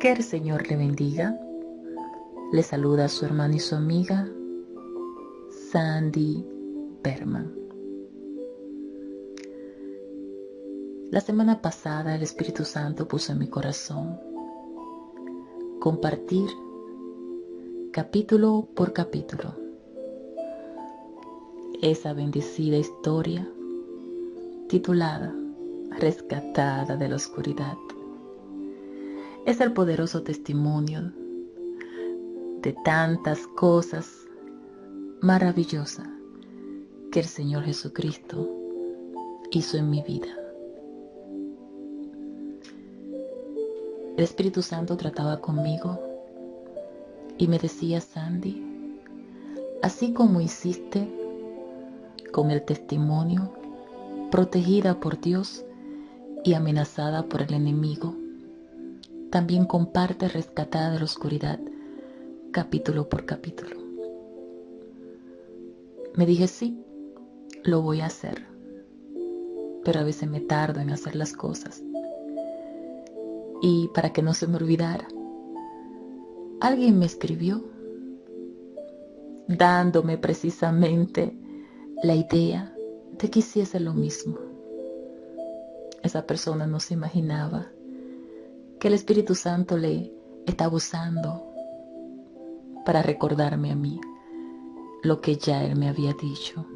Que el Señor le bendiga. Le saluda a su hermana y su amiga Sandy Berman. La semana pasada el Espíritu Santo puso en mi corazón compartir capítulo por capítulo esa bendecida historia titulada Rescatada de la Oscuridad. Es el poderoso testimonio de tantas cosas maravillosas que el Señor Jesucristo hizo en mi vida. El Espíritu Santo trataba conmigo y me decía: Sandy, así como hiciste con el testimonio, protegida por Dios y amenazada por el enemigo, también comparte Rescatada de la Oscuridad, capítulo por capítulo. Me dije: sí, lo voy a hacer, pero a veces me tardo en hacer las cosas. Y para que no se me olvidara, alguien me escribió dándome precisamente la idea de que hiciese lo mismo. Esa persona no se imaginaba que el Espíritu Santo le estaba usando para recordarme a mí lo que ya Él me había dicho.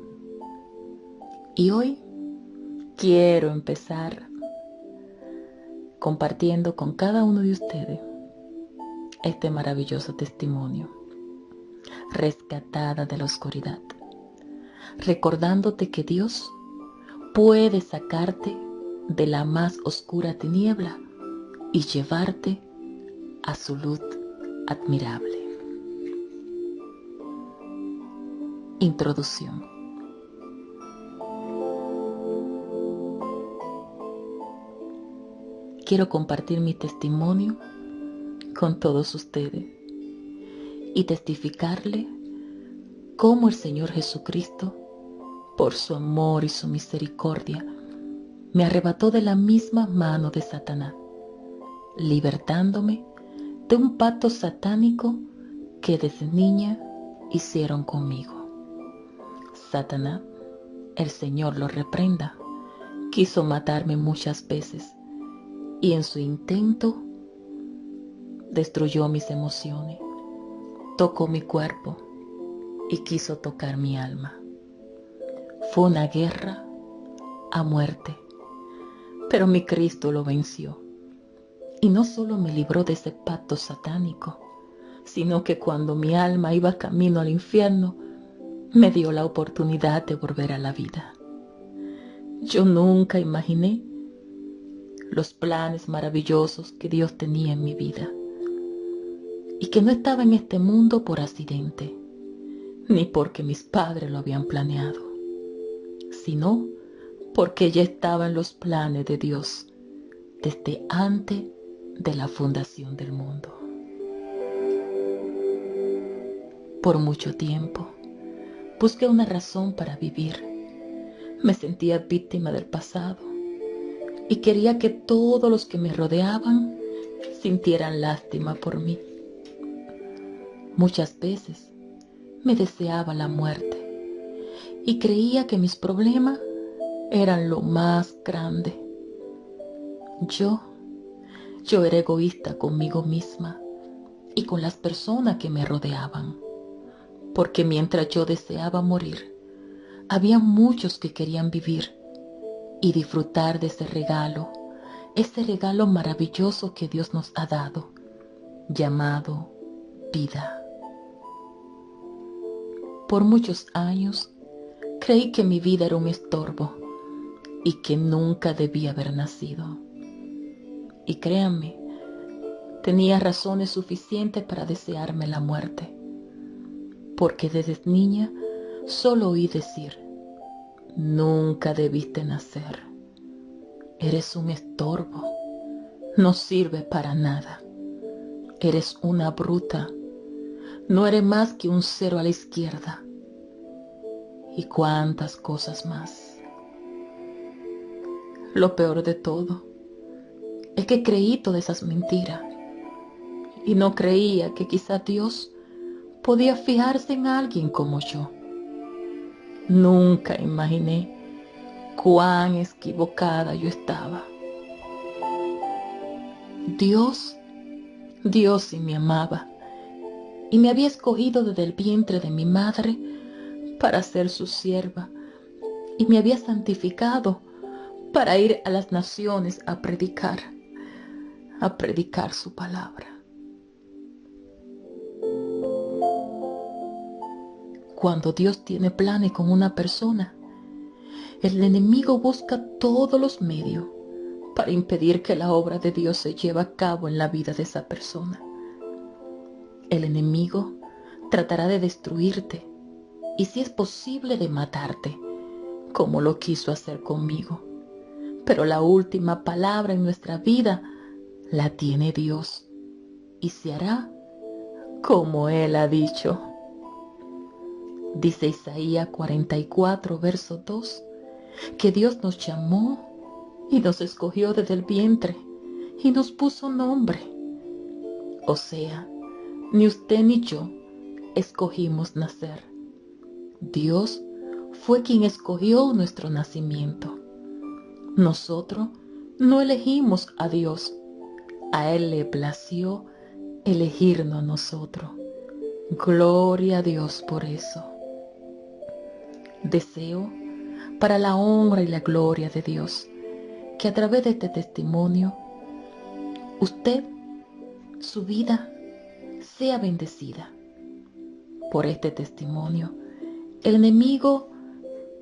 Y hoy quiero empezar compartiendo con cada uno de ustedes este maravilloso testimonio, rescatada de la oscuridad, recordándote que Dios puede sacarte de la más oscura tiniebla y llevarte a su luz admirable. Introducción. Quiero compartir mi testimonio con todos ustedes y testificarle cómo el Señor Jesucristo, por su amor y su misericordia, me arrebató de la misma mano de Satanás, libertándome de un pacto satánico que desde niña hicieron conmigo. Satanás, el Señor lo reprenda, quiso matarme muchas veces y en su intento destruyó mis emociones, tocó mi cuerpo y quiso tocar mi alma. Fue una guerra a muerte, pero mi Cristo lo venció. Y no solo me libró de ese pacto satánico, sino que cuando mi alma iba camino al infierno, me dio la oportunidad de volver a la vida. Yo nunca imaginé los planes maravillosos que Dios tenía en mi vida, y que no estaba en este mundo por accidente, ni porque mis padres lo habían planeado, sino porque ya estaba en los planes de Dios desde antes de la fundación del mundo. Por mucho tiempo busqué una razón para vivir. Me sentía víctima del pasado y quería que todos los que me rodeaban sintieran lástima por mí. Muchas veces me deseaba la muerte y creía que mis problemas eran lo más grande. Yo era egoísta conmigo misma y con las personas que me rodeaban, porque mientras yo deseaba morir, había muchos que querían vivir y disfrutar de ese regalo maravilloso que Dios nos ha dado, llamado vida. Por muchos años creí que mi vida era un estorbo y que nunca debía haber nacido. Y créanme, tenía razones suficientes para desearme la muerte, porque desde niña solo oí decir: nunca debiste nacer, eres un estorbo, no sirves para nada, eres una bruta, no eres más que un cero a la izquierda, y cuántas cosas más. Lo peor de todo es que creí todas esas mentiras y no creía que quizá Dios podía fijarse en alguien como yo. Nunca imaginé cuán equivocada yo estaba. Dios sí me amaba y me había escogido desde el vientre de mi madre para ser su sierva, y me había santificado para ir a las naciones a predicar su palabra. Cuando Dios tiene planes con una persona, el enemigo busca todos los medios para impedir que la obra de Dios se lleve a cabo en la vida de esa persona. El enemigo tratará de destruirte y, si es posible, de matarte, como lo quiso hacer conmigo. Pero la última palabra en nuestra vida la tiene Dios, y se hará como Él ha dicho. Dice Isaías 44, verso 2, que Dios nos llamó y nos escogió desde el vientre y nos puso nombre. O sea, ni usted ni yo escogimos nacer. Dios fue quien escogió nuestro nacimiento. Nosotros no elegimos a Dios. A Él le plació elegirnos a nosotros. Gloria a Dios por eso. Deseo, para la honra y la gloria de Dios, que a través de este testimonio, usted, su vida, sea bendecida. Por este testimonio, el enemigo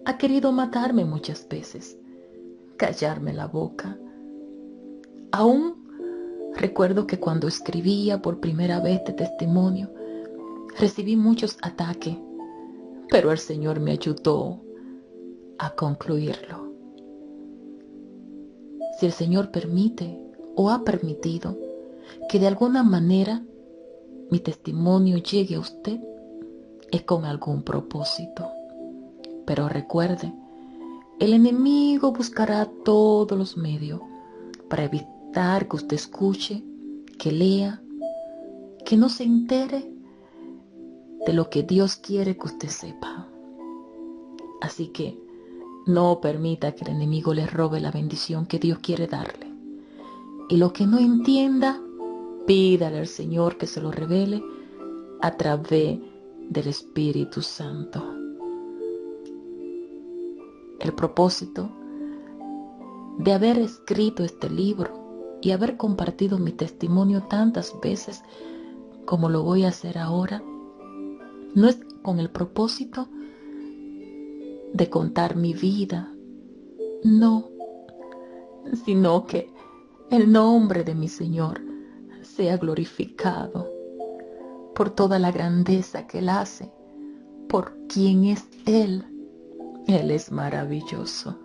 ha querido matarme muchas veces, callarme la boca. Aún recuerdo que cuando escribía por primera vez este testimonio, recibí muchos ataques, pero el Señor me ayudó a concluirlo. Si el Señor permite o ha permitido que de alguna manera mi testimonio llegue a usted, es con algún propósito. Pero recuerde, el enemigo buscará todos los medios para evitar que usted escuche, que lea, que no se entere de lo que Dios quiere que usted sepa. Así que no permita que el enemigo le robe la bendición que Dios quiere darle. Y lo que no entienda, pídale al Señor que se lo revele a través del Espíritu Santo. El propósito de haber escrito este libro y haber compartido mi testimonio tantas veces como lo voy a hacer ahora, no es con el propósito de contar mi vida, no, sino que el nombre de mi Señor sea glorificado por toda la grandeza que Él hace, por quien es Él. Él es maravilloso.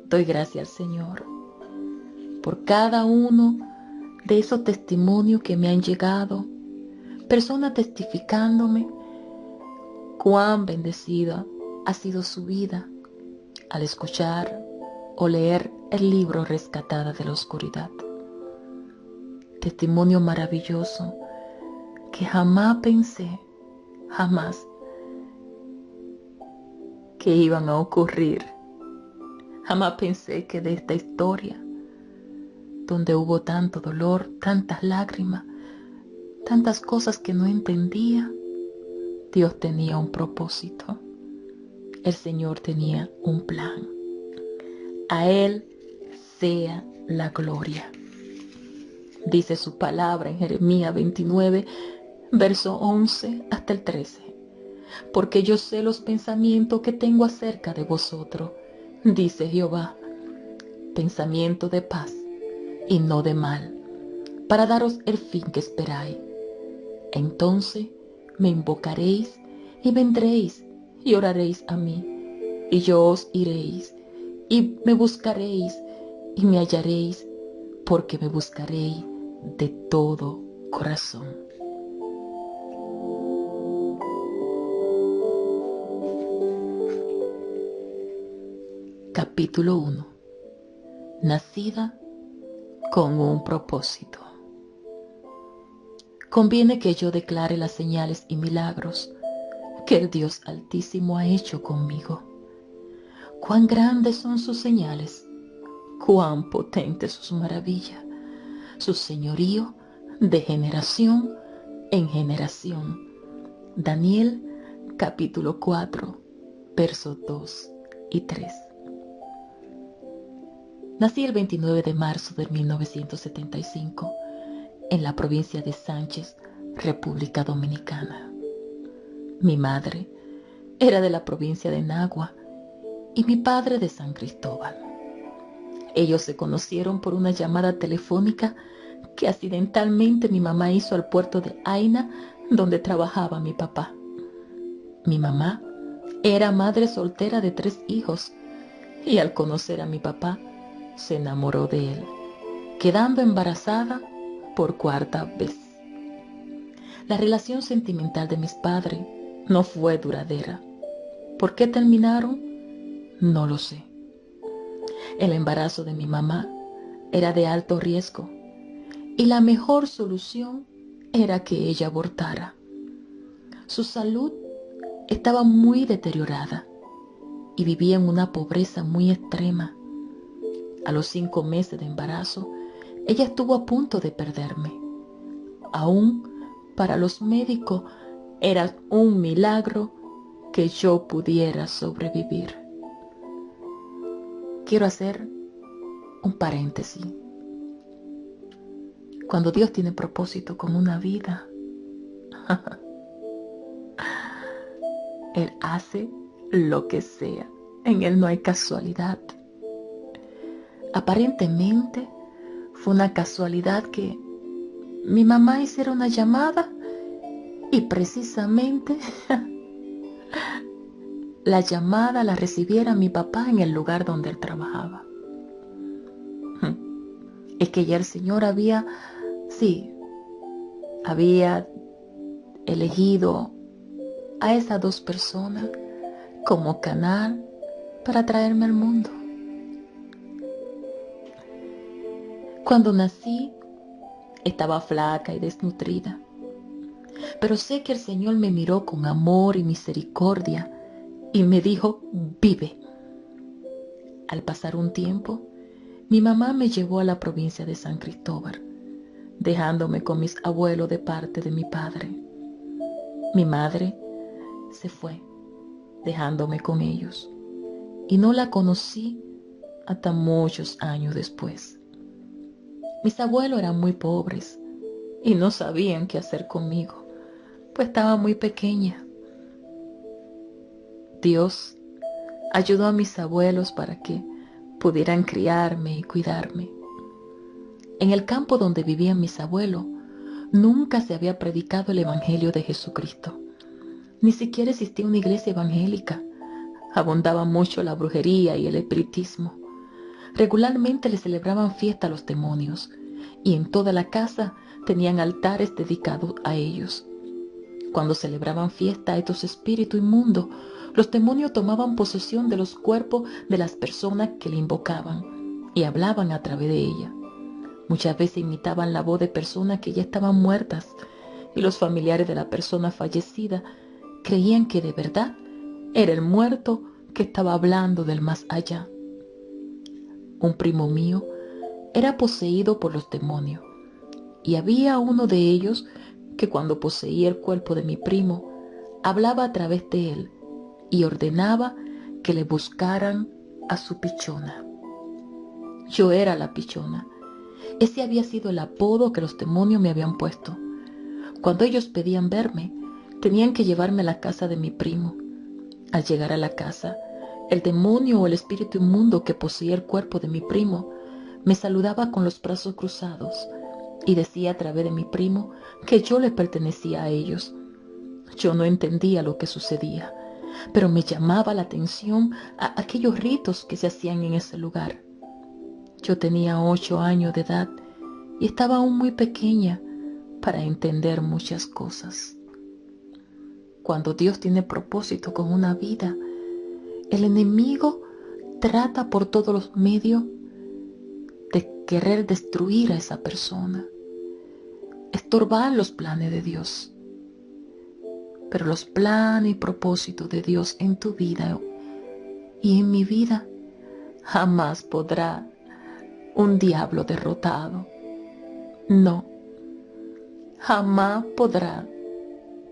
Doy gracias al Señor por cada uno de esos testimonios que me han llegado, personas testificándome cuán bendecida ha sido su vida al escuchar o leer el libro Rescatada de la Oscuridad. Testimonio maravilloso que jamás pensé, jamás, que iban a ocurrir. Jamás pensé que de esta historia, donde hubo tanto dolor, tantas lágrimas, tantas cosas que no entendía, Dios tenía un propósito. El Señor tenía un plan. A Él sea la gloria. Dice su palabra en Jeremías 29, verso 11 hasta el 13. Porque yo sé los pensamientos que tengo acerca de vosotros, dice Jehová, pensamiento de paz y no de mal, para daros el fin que esperáis. Entonces me invocaréis y vendréis y oraréis a mí, y yo os iréis, y me buscaréis y me hallaréis, porque me buscaréis de todo corazón. Capítulo 1. Nacida con un propósito. Conviene que yo declare las señales y milagros que el Dios Altísimo ha hecho conmigo. Cuán grandes son sus señales, cuán potentes sus maravillas, su señorío de generación en generación. Daniel capítulo 4, versos 2 y 3. Nací el 29 de marzo de 1975 en la provincia de Sánchez, República Dominicana. Mi madre era de la provincia de Nagua y mi padre de San Cristóbal. Ellos se conocieron por una llamada telefónica que accidentalmente mi mamá hizo al puerto de Aina, donde trabajaba mi papá. Mi mamá era madre soltera de 3 hijos y al conocer a mi papá se enamoró de él, quedando embarazada por 4ª vez. La relación sentimental de mis padres no fue duradera. ¿Por qué terminaron? No lo sé. El embarazo de mi mamá era de alto riesgo y la mejor solución era que ella abortara. Su salud estaba muy deteriorada y vivía en una pobreza muy extrema. A los 5 meses de embarazo, ella estuvo a punto de perderme. Aún para los médicos era un milagro que yo pudiera sobrevivir. Quiero hacer un paréntesis. Cuando Dios tiene propósito con una vida, Él hace lo que sea. En Él no hay casualidad. Aparentemente fue una casualidad que mi mamá hiciera una llamada y precisamente la llamada la recibiera mi papá en el lugar donde él trabajaba. Es que ya el Señor había elegido a esas 2 personas como canal para traerme al mundo. Cuando nací, estaba flaca y desnutrida, pero sé que el Señor me miró con amor y misericordia y me dijo: vive. Al pasar un tiempo, mi mamá me llevó a la provincia de San Cristóbal, dejándome con mis abuelos de parte de mi padre. Mi madre se fue, dejándome con ellos, y no la conocí hasta muchos años después. Mis abuelos eran muy pobres y no sabían qué hacer conmigo, pues estaba muy pequeña. Dios ayudó a mis abuelos para que pudieran criarme y cuidarme. En el campo donde vivían mis abuelos, nunca se había predicado el Evangelio de Jesucristo. Ni siquiera existía una iglesia evangélica. Abundaba mucho la brujería y el espiritismo. Regularmente le celebraban fiesta a los demonios y en toda la casa tenían altares dedicados a ellos. Cuando celebraban fiesta a estos espíritus inmundos, los demonios tomaban posesión de los cuerpos de las personas que le invocaban y hablaban a través de ella. Muchas veces imitaban la voz de personas que ya estaban muertas y los familiares de la persona fallecida creían que de verdad era el muerto que estaba hablando del más allá. Un primo mío era poseído por los demonios y había uno de ellos que cuando poseía el cuerpo de mi primo hablaba a través de él y ordenaba que le buscaran a su pichona. Yo era la pichona. Ese había sido el apodo que los demonios me habían puesto. Cuando ellos pedían verme, tenían que llevarme a la casa de mi primo. Al llegar a la casa, el demonio o el espíritu inmundo que poseía el cuerpo de mi primo me saludaba con los brazos cruzados y decía a través de mi primo que yo le pertenecía a ellos. Yo no entendía lo que sucedía, pero me llamaba la atención a aquellos ritos que se hacían en ese lugar. Yo tenía 8 años de edad y estaba aún muy pequeña para entender muchas cosas. Cuando Dios tiene propósito con una vida, el enemigo trata por todos los medios de querer destruir a esa persona, estorbar los planes de Dios. Pero los planes y propósitos de Dios en tu vida y en mi vida jamás podrá un diablo derrotado. No, jamás podrá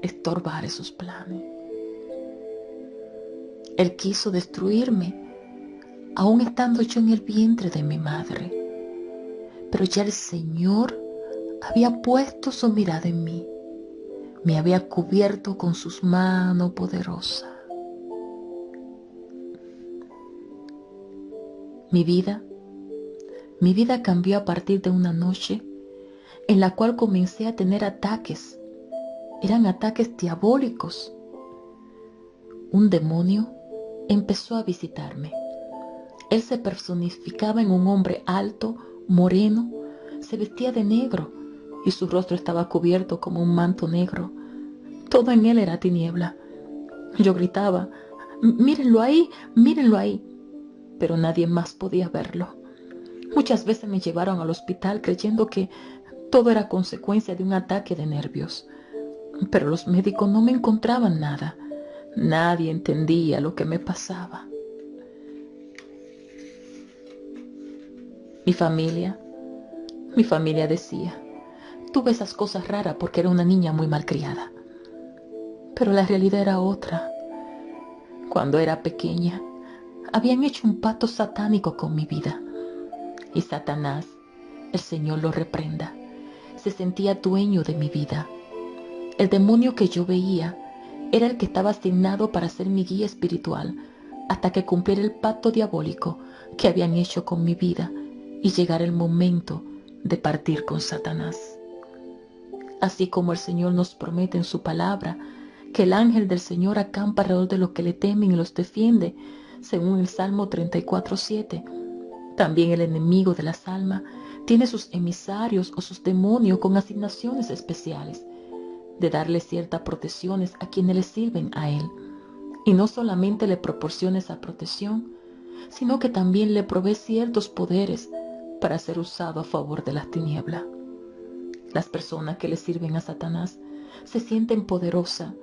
estorbar esos planes. Él quiso destruirme, aún estando yo en el vientre de mi madre. Pero ya el Señor había puesto su mirada en mí. Me había cubierto con sus manos poderosas. Mi vida cambió a partir de una noche en la cual comencé a tener ataques. Eran ataques diabólicos. Un demonio empezó a visitarme. Él se personificaba en un hombre alto, moreno, se vestía de negro y su rostro estaba cubierto como un manto negro. Todo en él era tiniebla. Yo gritaba, mírenlo ahí, pero nadie más podía verlo. Muchas veces me llevaron al hospital creyendo que todo era consecuencia de un ataque de nervios, pero los médicos no me encontraban nada. Nadie entendía lo que me pasaba. Mi familia decía, tuve esas cosas raras porque era una niña muy malcriada. Pero la realidad era otra. Cuando era pequeña, habían hecho un pacto satánico con mi vida. Y Satanás, el Señor lo reprenda, se sentía dueño de mi vida. El demonio que yo veía era el que estaba asignado para ser mi guía espiritual hasta que cumpliera el pacto diabólico que habían hecho con mi vida y llegara el momento de partir con Satanás. Así como el Señor nos promete en su palabra que el ángel del Señor acampa alrededor de los que le temen y los defiende, según el Salmo 34:7. También el enemigo de las almas tiene sus emisarios o sus demonios con asignaciones especiales de darle ciertas protecciones a quienes le sirven a él. Y no solamente le proporciona esa protección, sino que también le provee ciertos poderes para ser usado a favor de las tinieblas. Las personas que le sirven a Satanás se sienten poderosas,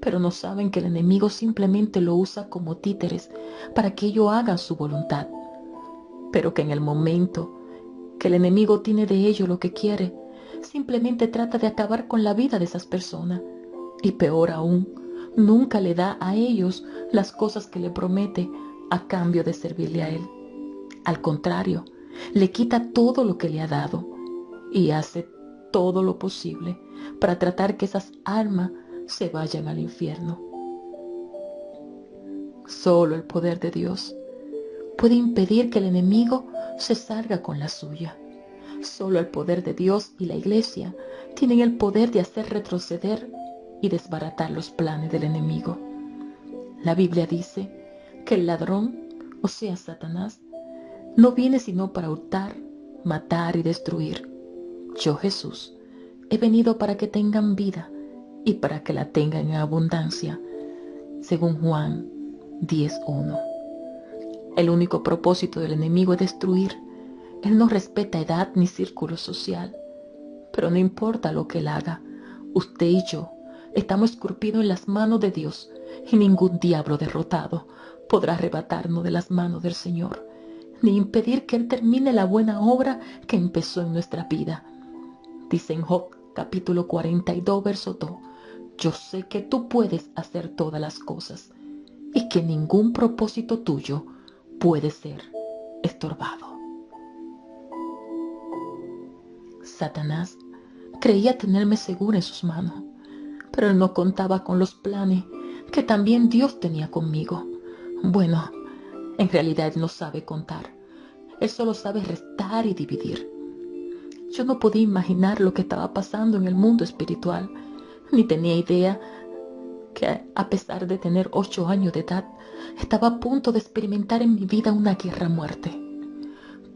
pero no saben que el enemigo simplemente lo usa como títeres para que ellos hagan su voluntad. Pero que en el momento que el enemigo tiene de ellos lo que quiere, simplemente trata de acabar con la vida de esas personas. Y peor aún, nunca le da a ellos las cosas que le promete a cambio de servirle a él. Al contrario, le quita todo lo que le ha dado y hace todo lo posible para tratar que esas almas se vayan al infierno. Solo el poder de Dios puede impedir que el enemigo se salga con la suya. Solo el poder de Dios y la iglesia tienen el poder de hacer retroceder y desbaratar los planes del enemigo. La Biblia dice que el ladrón, o sea Satanás, no viene sino para hurtar, matar y destruir. Yo, Jesús, he venido para que tengan vida y para que la tengan en abundancia, según Juan 10:1. El único propósito del enemigo es destruir. Él no respeta edad ni círculo social. Pero no importa lo que él haga, usted y yo estamos esculpidos en las manos de Dios y ningún diablo derrotado podrá arrebatarnos de las manos del Señor, ni impedir que Él termine la buena obra que empezó en nuestra vida. Dice en Job capítulo 42, verso 2, yo sé que tú puedes hacer todas las cosas y que ningún propósito tuyo puede ser estorbado. Satanás creía tenerme segura en sus manos, pero él no contaba con los planes que también Dios tenía conmigo. Bueno, en realidad él no sabe contar. Él solo sabe restar y dividir. Yo no podía imaginar lo que estaba pasando en el mundo espiritual, ni tenía idea que a pesar de tener 8 años de edad, estaba a punto de experimentar en mi vida una guerra a muerte.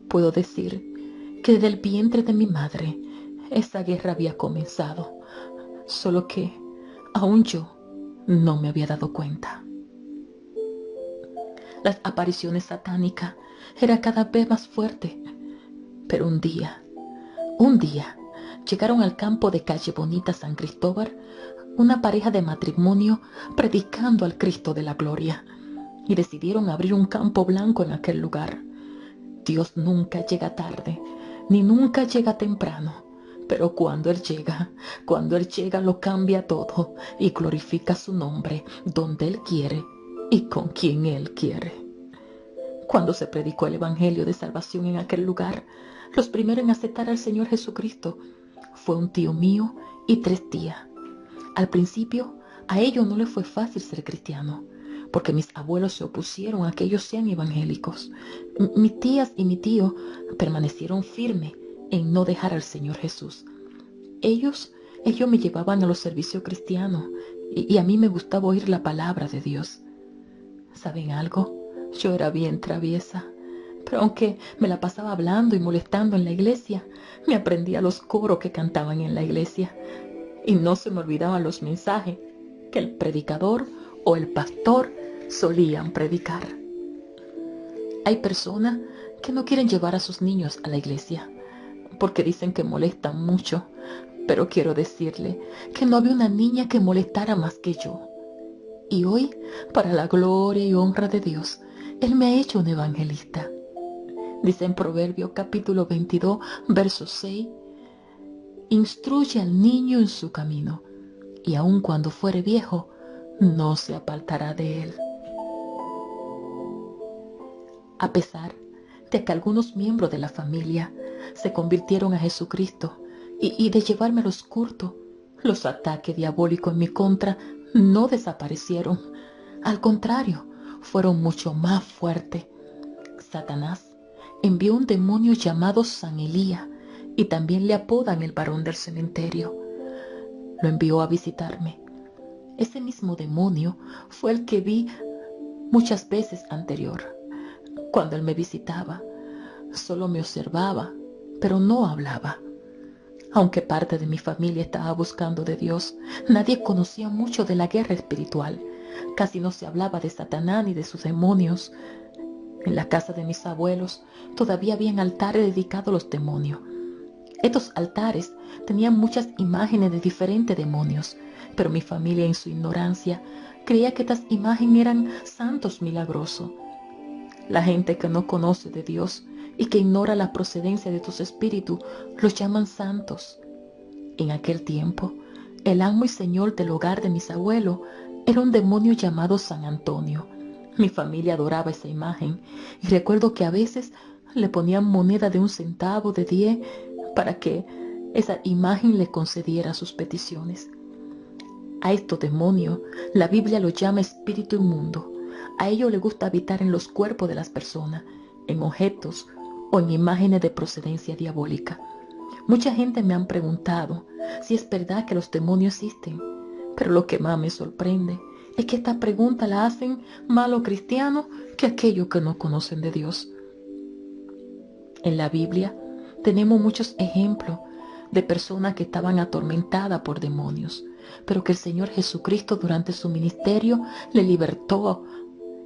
Puedo decir que desde el vientre de mi madre, esa guerra había comenzado, solo que aún yo no me había dado cuenta. Las apariciones satánicas eran cada vez más fuertes. Pero un día, llegaron al campo de Calle Bonita San Cristóbal una pareja de matrimonio predicando al Cristo de la Gloria y decidieron abrir un campo blanco en aquel lugar. Dios nunca llega tarde, ni nunca llega temprano, pero cuando Él llega lo cambia todo y glorifica su nombre donde Él quiere y con quien Él quiere. Cuando se predicó el Evangelio de salvación en aquel lugar, los primeros en aceptar al Señor Jesucristo fue un tío mío y 3 tías. Al principio, a ellos no les fue fácil ser cristianos, porque mis abuelos se opusieron a que ellos sean evangélicos. Mis tías y mi tío permanecieron firmes en no dejar al Señor Jesús. Ellos me llevaban a los servicios cristianos y a mí me gustaba oír la palabra de Dios. ¿Saben algo? Yo era bien traviesa, pero aunque me la pasaba hablando y molestando en la iglesia, me aprendía los coros que cantaban en la iglesia y no se me olvidaban los mensajes que el predicador o el pastor solían predicar. Hay personas que no quieren llevar a sus niños a la iglesia porque dicen que molestan mucho, pero quiero decirle que no había una niña que molestara más que yo. Y hoy, para la gloria y honra de Dios, Él me ha hecho un evangelista. Dice en Proverbios capítulo 22, verso 6, instruye al niño en su camino, y aun cuando fuere viejo, no se apartará de él. A pesar de que algunos miembros de la familia se convirtieron a Jesucristo y de llevarme a los cultos, los ataques diabólicos en mi contra no desaparecieron. Al contrario, fueron mucho más fuertes. Satanás envió un demonio llamado San Elías, y también le apodan el varón del cementerio. Lo envió a visitarme. Ese mismo demonio fue el que vi muchas veces anterior. Cuando él me visitaba, solo me observaba, pero no hablaba. Aunque parte de mi familia estaba buscando de Dios, nadie conocía mucho de la guerra espiritual. Casi no se hablaba de Satanás ni de sus demonios. En la casa de mis abuelos todavía habían altares dedicados a los demonios. Estos altares tenían muchas imágenes de diferentes demonios, pero mi familia en su ignorancia creía que estas imágenes eran santos milagrosos. La gente que no conoce de Dios y que ignora la procedencia de tus espíritus los llaman santos. En aquel tiempo, el amo y señor del hogar de mis abuelos era un demonio llamado San Antonio. Mi familia adoraba esa imagen y recuerdo que a veces le ponían moneda de 1 centavo, de 10, para que esa imagen le concediera sus peticiones. A estos demonios la Biblia los llama espíritu inmundo. A ellos les gusta habitar en los cuerpos de las personas, en objetos o en imágenes de procedencia diabólica. Mucha gente me han preguntado si es verdad que los demonios existen, pero lo que más me sorprende es que esta pregunta la hacen más los cristianos que aquellos que no conocen de Dios. En la Biblia tenemos muchos ejemplos de personas que estaban atormentadas por demonios, pero que el Señor Jesucristo durante su ministerio le libertó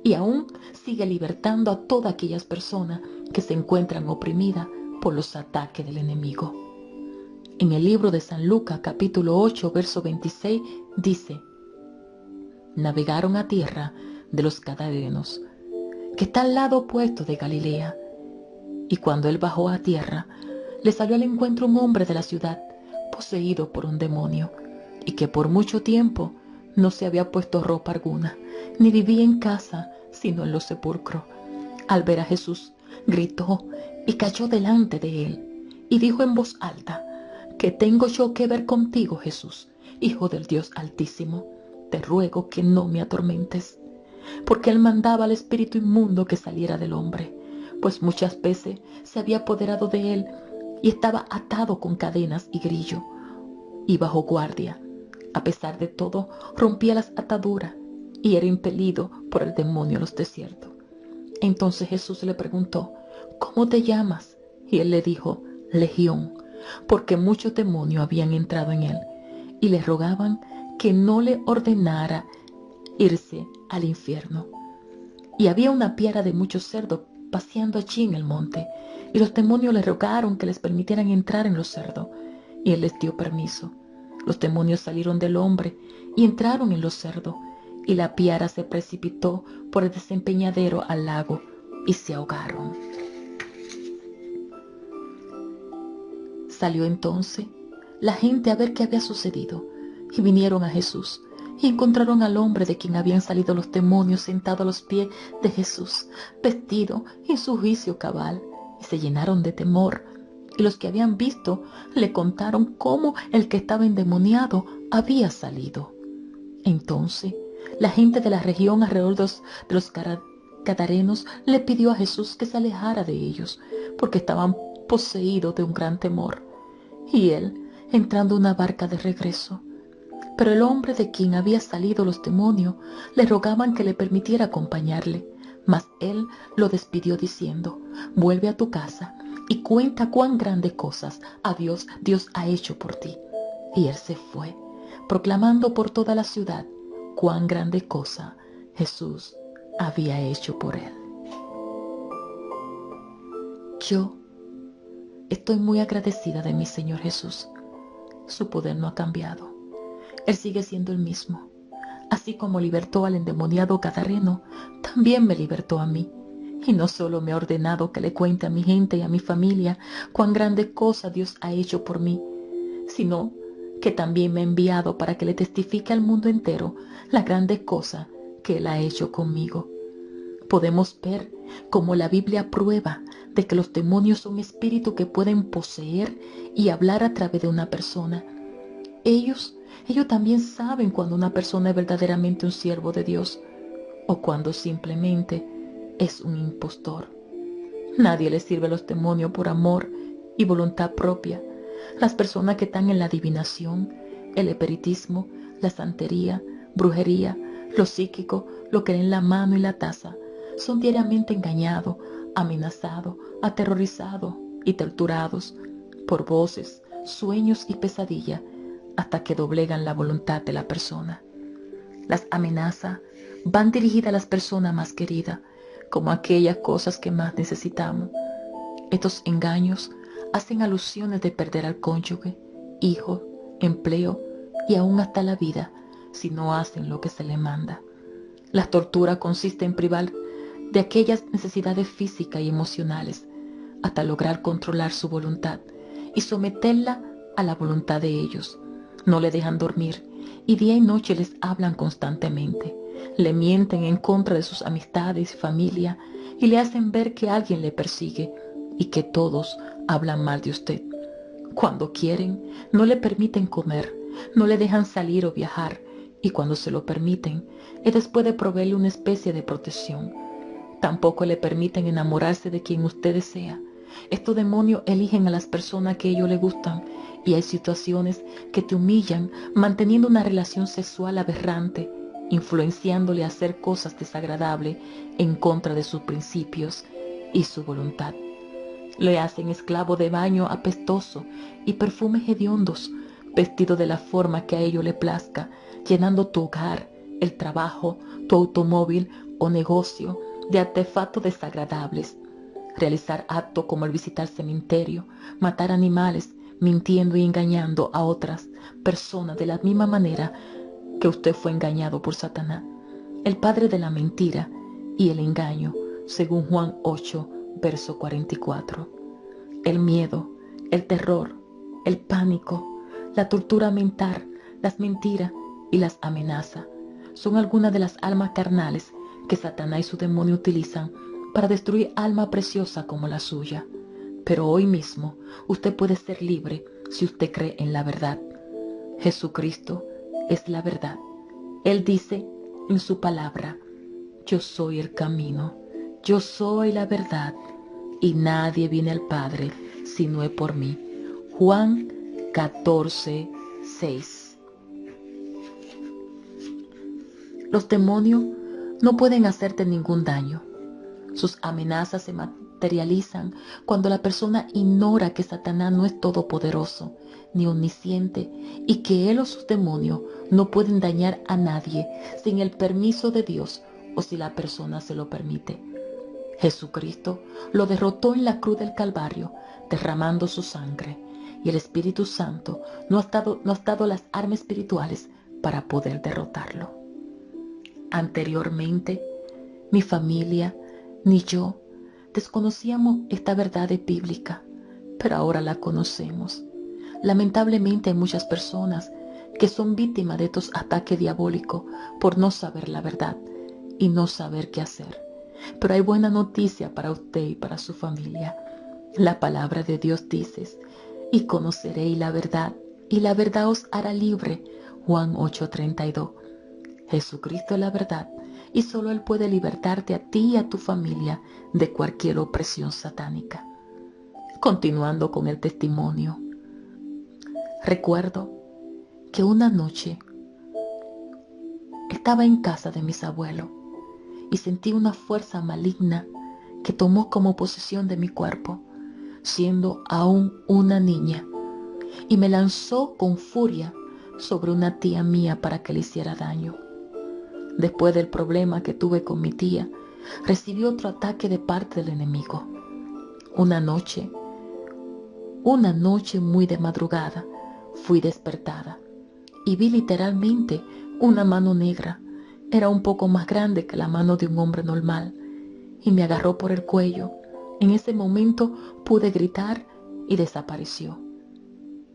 y aún sigue libertando a todas aquellas personas que se encuentran oprimidas por los ataques del enemigo. En el libro de San Lucas, capítulo 8, verso 26, dice: navegaron a tierra de los Gadarenos, que está al lado opuesto de Galilea. Y cuando él bajó a tierra, le salió al encuentro un hombre de la ciudad, poseído por un demonio, y que por mucho tiempo no se había puesto ropa alguna, ni vivía en casa, sino en los sepulcros. Al ver a Jesús, gritó y cayó delante de él, y dijo en voz alta: ¿qué tengo yo que ver contigo, Jesús, Hijo del Dios Altísimo? Te ruego que no me atormentes. Porque él mandaba al espíritu inmundo que saliera del hombre, pues muchas veces se había apoderado de él y estaba atado con cadenas y grillo y bajo guardia. A pesar de todo, rompía las ataduras y era impelido por el demonio a los desiertos. Entonces Jesús le preguntó: ¿cómo te llamas? Y él le dijo: Legión, porque muchos demonios habían entrado en él y le rogaban que no le ordenara irse al infierno. Y había una piara de muchos cerdos paseando allí en el monte, y los demonios le rogaron que les permitieran entrar en los cerdos, y él les dio permiso. Los demonios salieron del hombre y entraron en los cerdos, y la piara se precipitó por el desempeñadero al lago, y se ahogaron. Salió entonces la gente a ver qué había sucedido, y vinieron a Jesús, y encontraron al hombre de quien habían salido los demonios sentado a los pies de Jesús, vestido en su juicio cabal, y se llenaron de temor. Y los que habían visto le contaron cómo el que estaba endemoniado había salido. Entonces la gente de la región alrededor de los Gadarenos le pidió a Jesús que se alejara de ellos, porque estaban poseídos de un gran temor. Y él, entrando en una barca de regreso. Pero el hombre de quien había salido los demonios le rogaban que le permitiera acompañarle, mas él lo despidió diciendo: vuelve a tu casa y cuenta cuán grandes cosas Dios ha hecho por ti. Y él se fue, proclamando por toda la ciudad cuán grande cosa Jesús había hecho por él. Yo estoy muy agradecida de mi Señor Jesús. Su poder no ha cambiado. Él sigue siendo el mismo. Así como libertó al endemoniado gadareno, también me libertó a mí. Y no solo me ha ordenado que le cuente a mi gente y a mi familia cuán grande cosa Dios ha hecho por mí, sino que también me ha enviado para que le testifique al mundo entero la grande cosa que Él ha hecho conmigo. Podemos ver cómo la Biblia prueba de que los demonios son espíritus que pueden poseer y hablar a través de una persona. Ellos también saben cuando una persona es verdaderamente un siervo de Dios o cuando simplemente es un impostor. Nadie le sirve a los demonios por amor y voluntad propia. Las personas que están en la adivinación, el espiritismo, la santería, brujería, lo psíquico, lo que leen la mano y la taza, son diariamente engañados, amenazados, aterrorizados y torturados por voces, sueños y pesadillas hasta que doblegan la voluntad de la persona. Las amenazas van dirigidas a las personas más queridas, como aquellas cosas que más necesitamos. Estos engaños hacen alusiones de perder al cónyuge, hijo, empleo y aún hasta la vida si no hacen lo que se les manda. La tortura consiste en privar de aquellas necesidades físicas y emocionales hasta lograr controlar su voluntad y someterla a la voluntad de ellos. No le dejan dormir y día y noche les hablan constantemente. Le mienten en contra de sus amistades y familia y le hacen ver que alguien le persigue y que todos hablan mal de usted. Cuando quieren, no le permiten comer, no le dejan salir o viajar, y cuando se lo permiten, es después de proveerle una especie de protección. Tampoco le permiten enamorarse de quien usted desea. Estos demonios eligen a las personas que a ellos les gustan, y hay situaciones que te humillan manteniendo una relación sexual aberrante, influenciándole a hacer cosas desagradables en contra de sus principios y su voluntad. Le hacen esclavo de baño apestoso y perfumes hediondos, vestido de la forma que a ellos le plazca, llenando tu hogar, el trabajo, tu automóvil o negocio de artefactos desagradables. Realizar actos como el visitar cementerio, matar animales, mintiendo y engañando a otras personas de la misma manera que usted fue engañado por Satanás, el padre de la mentira y el engaño, según Juan 8, verso 44. El miedo, el terror, el pánico, la tortura mental, las mentiras y las amenazas son algunas de las almas carnales que Satanás y su demonio utilizan para destruir alma preciosa como la suya. Pero hoy mismo usted puede ser libre si usted cree en la verdad. Jesucristo es la verdad. Él dice en su palabra: yo soy el camino, yo soy la verdad, y nadie viene al Padre si no es por mí. Juan 14, 6. Los demonios no pueden hacerte ningún daño. Sus amenazas se materializan cuando la persona ignora que Satanás no es todopoderoso ni omnisciente y que él o sus demonios no pueden dañar a nadie sin el permiso de Dios o si la persona se lo permite. Jesucristo lo derrotó en la cruz del Calvario, derramando su sangre, y el Espíritu Santo nos ha dado las armas espirituales para poder derrotarlo. Anteriormente, mi familia ni yo desconocíamos esta verdad bíblica, pero ahora la conocemos. Lamentablemente hay muchas personas que son víctimas de estos ataques diabólicos por no saber la verdad y no saber qué hacer. Pero hay buena noticia para usted y para su familia. La palabra de Dios dice: y conoceréis la verdad, y la verdad os hará libre. Juan 8:32. Jesucristo es la verdad, y solo Él puede libertarte a ti y a tu familia de cualquier opresión satánica. Continuando con el testimonio. Recuerdo que una noche estaba en casa de mis abuelos y sentí una fuerza maligna que tomó como posesión de mi cuerpo, siendo aún una niña, y me lanzó con furia sobre una tía mía para que le hiciera daño. Después del problema que tuve con mi tía, recibí otro ataque de parte del enemigo. Una noche muy de madrugada, fui despertada y vi literalmente una mano negra. Era un poco más grande que la mano de un hombre normal y me agarró por el cuello. En ese momento pude gritar y desapareció.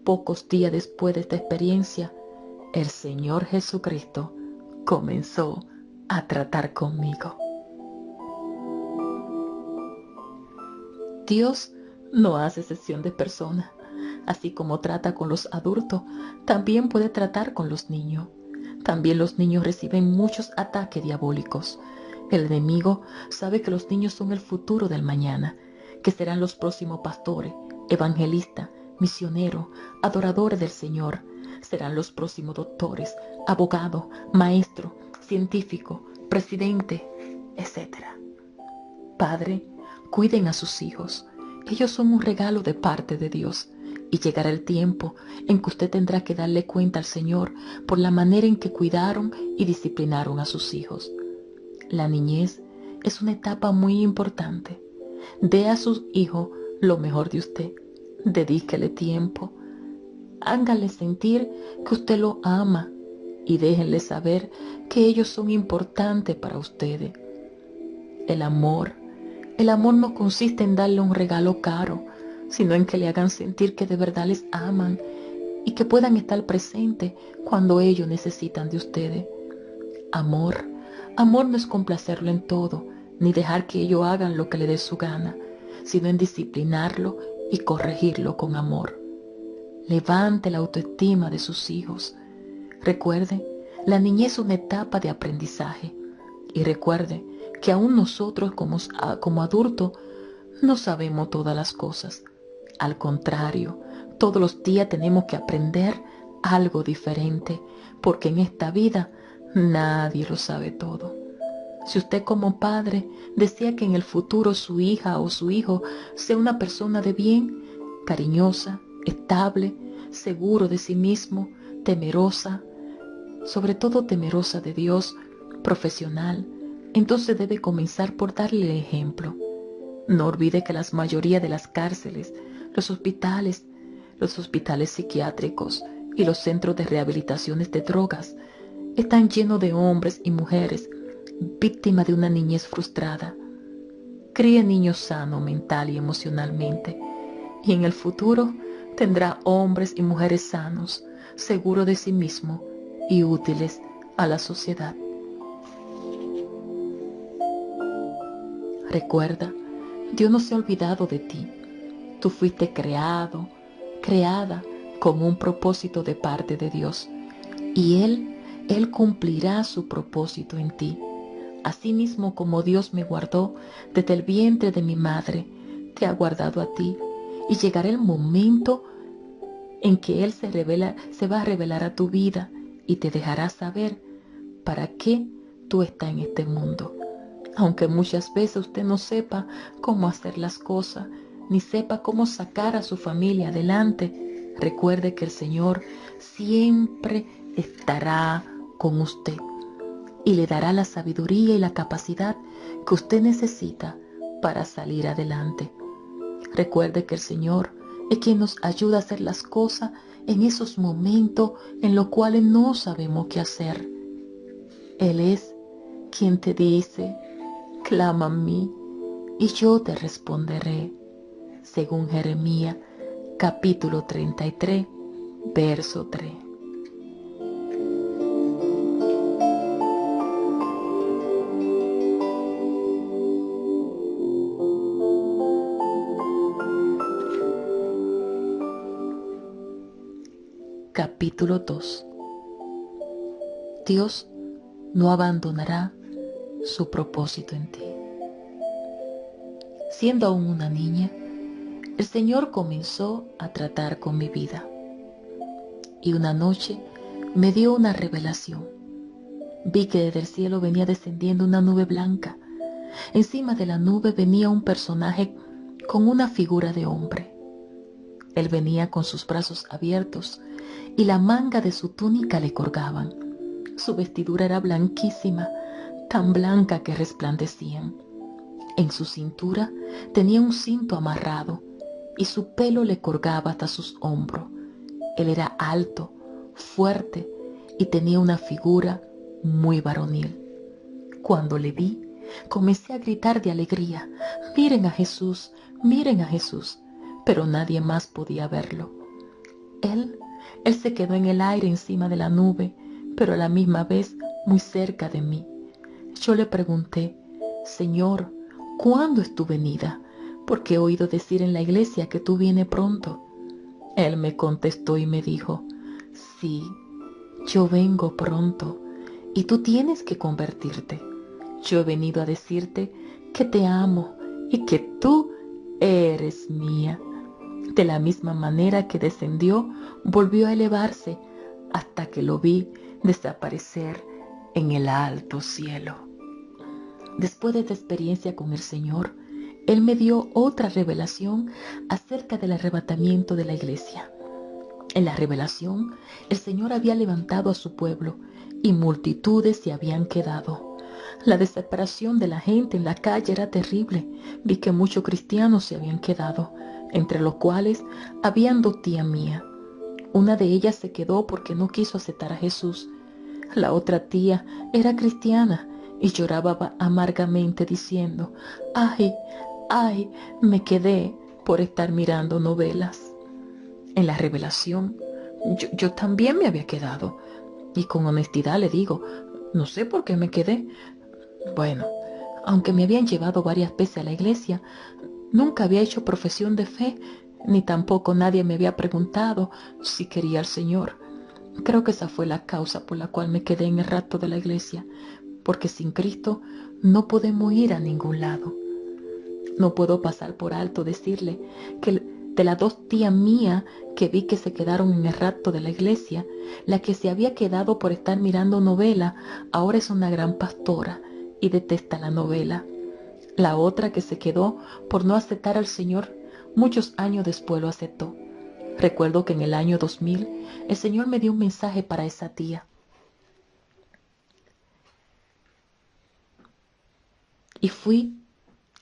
Pocos días después de esta experiencia, el Señor Jesucristo comenzó a tratar conmigo. Dios no hace excepción de personas. Así como trata con los adultos, también puede tratar con los niños. También los niños reciben muchos ataques diabólicos. El enemigo sabe que los niños son el futuro del mañana, que serán los próximos pastores, evangelistas, misioneros, adoradores del Señor. Serán los próximos doctores, abogados, maestros, científicos, presidentes, etc. Padre, cuiden a sus hijos. Ellos son un regalo de parte de Dios. Y llegará el tiempo en que usted tendrá que darle cuenta al Señor por la manera en que cuidaron y disciplinaron a sus hijos. La niñez es una etapa muy importante. Dé a sus hijos lo mejor de usted. Dedíquele tiempo. Hágale sentir que usted lo ama y déjenle saber que ellos son importantes para ustedes. El amor no consiste en darle un regalo caro, sino en que le hagan sentir que de verdad les aman y que puedan estar presentes cuando ellos necesitan de ustedes. Amor no es complacerlo en todo, ni dejar que ellos hagan lo que les dé su gana, sino en disciplinarlo y corregirlo con amor. Levante la autoestima de sus hijos. Recuerde, la niñez es una etapa de aprendizaje. Y recuerde que aún nosotros como adultos no sabemos todas las cosas. Al contrario, todos los días tenemos que aprender algo diferente, porque en esta vida nadie lo sabe todo. Si usted como padre desea que en el futuro su hija o su hijo sea una persona de bien, cariñosa, estable, seguro de sí mismo, temerosa, sobre todo temerosa de Dios, profesional, entonces debe comenzar por darle el ejemplo. No olvide que la mayoría de las cárceles, los hospitales psiquiátricos y los centros de rehabilitaciones de drogas están llenos de hombres y mujeres víctimas de una niñez frustrada. Críe niños sanos mental y emocionalmente, y en el futuro tendrá hombres y mujeres sanos, seguros de sí mismo y útiles a la sociedad. Recuerda, Dios no se ha olvidado de ti. Tú fuiste creada con un propósito de parte de Dios, y Él cumplirá su propósito en ti. Asimismo como Dios me guardó desde el vientre de mi madre, te ha guardado a ti, y llegará el momento en que Él se va a revelar a tu vida y te dejará saber para qué tú estás en este mundo. Aunque muchas veces usted no sepa cómo hacer las cosas, ni sepa cómo sacar a su familia adelante, recuerde que el Señor siempre estará con usted y le dará la sabiduría y la capacidad que usted necesita para salir adelante. Recuerde que el Señor es quien nos ayuda a hacer las cosas en esos momentos en los cuales no sabemos qué hacer. Él es quien te dice: clama a mí y yo te responderé, según Jeremías capítulo 33, verso 3. Capítulo 2. Dios no abandonará su propósito en ti. Siendo aún una niña, el Señor comenzó a tratar con mi vida. Y una noche me dio una revelación. Vi que desde el cielo venía descendiendo una nube blanca. Encima de la nube venía un personaje con una figura de hombre. Él venía con sus brazos abiertos y la manga de su túnica le colgaban. Su vestidura era blanquísima, tan blanca que resplandecían. En su cintura tenía un cinto amarrado y su pelo le colgaba hasta sus hombros. Él era alto, fuerte y tenía una figura muy varonil. Cuando le vi, comencé a gritar de alegría: miren a Jesús, miren a Jesús, pero nadie más podía verlo. Él se quedó en el aire encima de la nube, pero a la misma vez muy cerca de mí. Yo le pregunté: Señor, ¿cuándo es tu venida? Porque he oído decir en la iglesia que tú vienes pronto. Él me contestó y me dijo: sí, yo vengo pronto y tú tienes que convertirte. Yo he venido a decirte que te amo y que tú eres mía. De la misma manera que descendió, volvió a elevarse hasta que lo vi desaparecer en el alto cielo. Después de esta experiencia con el Señor, Él me dio otra revelación acerca del arrebatamiento de la iglesia. En la revelación, el Señor había levantado a su pueblo y multitudes se habían quedado. La desesperación de la gente en la calle era terrible. Vi que muchos cristianos se habían quedado, entre los cuales habían 2 tías mías. Una de ellas se quedó porque no quiso aceptar a Jesús. La otra tía era cristiana y lloraba amargamente diciendo: ¡ay, ay, me quedé por estar mirando novelas! En la revelación, yo también me había quedado. Y con honestidad le digo, no sé por qué me quedé. Bueno, aunque me habían llevado varias veces a la iglesia, nunca había hecho profesión de fe, ni tampoco nadie me había preguntado si quería al Señor. Creo que esa fue la causa por la cual me quedé en el rapto de la iglesia, porque sin Cristo no podemos ir a ningún lado. No puedo pasar por alto decirle que de las 2 tías mías que vi que se quedaron en el rapto de la iglesia, la que se había quedado por estar mirando novela ahora es una gran pastora y detesta la novela. La otra que se quedó por no aceptar al Señor, muchos años después lo aceptó. Recuerdo que en el año 2000 el Señor me dio un mensaje para esa tía. Y fui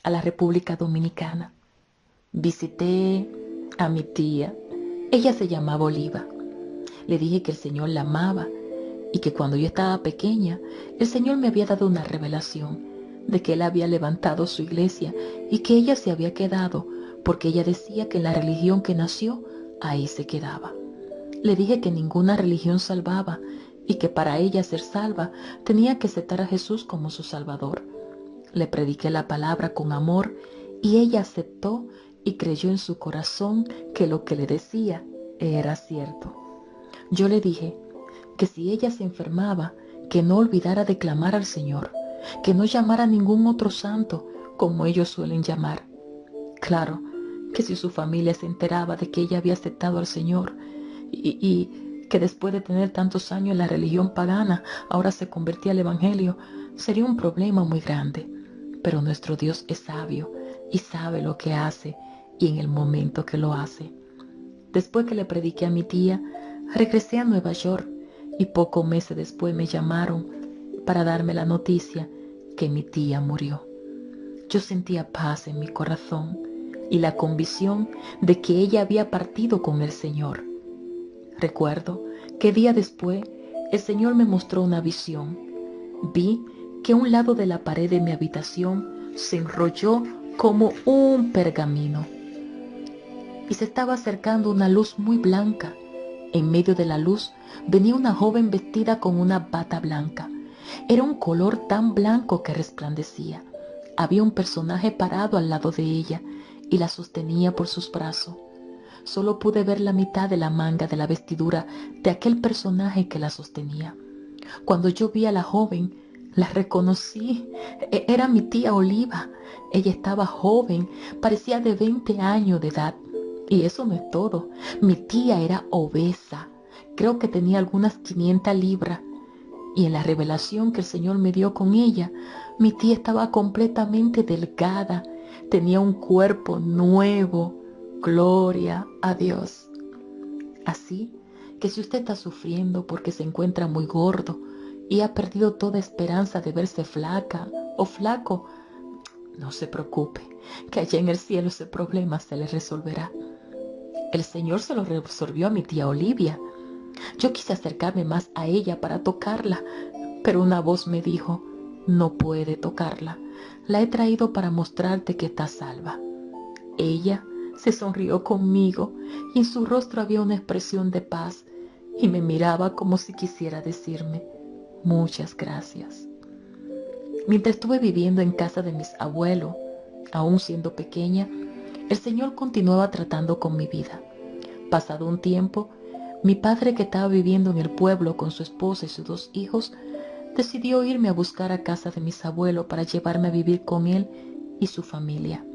a la República Dominicana. Visité a mi tía. Ella se llamaba Oliva. Le dije que el Señor la amaba y que cuando yo estaba pequeña, el Señor me había dado una revelación de que Él había levantado su iglesia y que ella se había quedado porque ella decía que en la religión que nació, ahí se quedaba. Le dije que ninguna religión salvaba y que para ella ser salva tenía que aceptar a Jesús como su Salvador. Le prediqué la palabra con amor y ella aceptó y creyó en su corazón que lo que le decía era cierto. Yo le dije que si ella se enfermaba, que no olvidara de clamar al Señor, que no llamara a ningún otro santo como ellos suelen llamar. Claro, que si su familia se enteraba de que ella había aceptado al Señor y que después de tener tantos años en la religión pagana, ahora se convertía al Evangelio, sería un problema muy grande. Pero nuestro Dios es sabio y sabe lo que hace y en el momento que lo hace. Después que le prediqué a mi tía, regresé a Nueva York y pocos meses después me llamaron para darme la noticia que mi tía murió. Yo sentía paz en mi corazón y la convicción de que ella había partido con el Señor. Recuerdo que día después el Señor me mostró una visión. Vi que un lado de la pared de mi habitación se enrolló como un pergamino y se estaba acercando una luz muy blanca. En medio de la luz venía una joven vestida con una bata blanca. Era un color tan blanco que resplandecía. Había un personaje parado al lado de ella y la sostenía por sus brazos. Solo pude ver la mitad de la manga de la vestidura de aquel personaje que la sostenía. Cuando yo vi a la joven, la reconocí. Era mi tía Oliva. Ella estaba joven, parecía de 20 años de edad. Y eso no es todo. Mi tía era obesa. Creo que tenía algunas 500 libras. Y en la revelación que el Señor me dio con ella, mi tía estaba completamente delgada. Tenía un cuerpo nuevo. Gloria a Dios. Así que si usted está sufriendo porque se encuentra muy gordo y ha perdido toda esperanza de verse flaca o flaco, no se preocupe, que allá en el cielo ese problema se le resolverá. El Señor se lo resolvió a mi tía Olivia. Yo quise acercarme más a ella para tocarla, pero una voz me dijo: no puede tocarla. La he traído para mostrarte que está salva. Ella se sonrió conmigo y en su rostro había una expresión de paz y me miraba como si quisiera decirme: muchas gracias. Mientras estuve viviendo en casa de mis abuelos, aún siendo pequeña, el Señor continuaba tratando con mi vida. Pasado un tiempo, mi padre, que estaba viviendo en el pueblo con su esposa y sus 2 hijos, decidió irme a buscar a casa de mis abuelos para llevarme a vivir con él y su familia.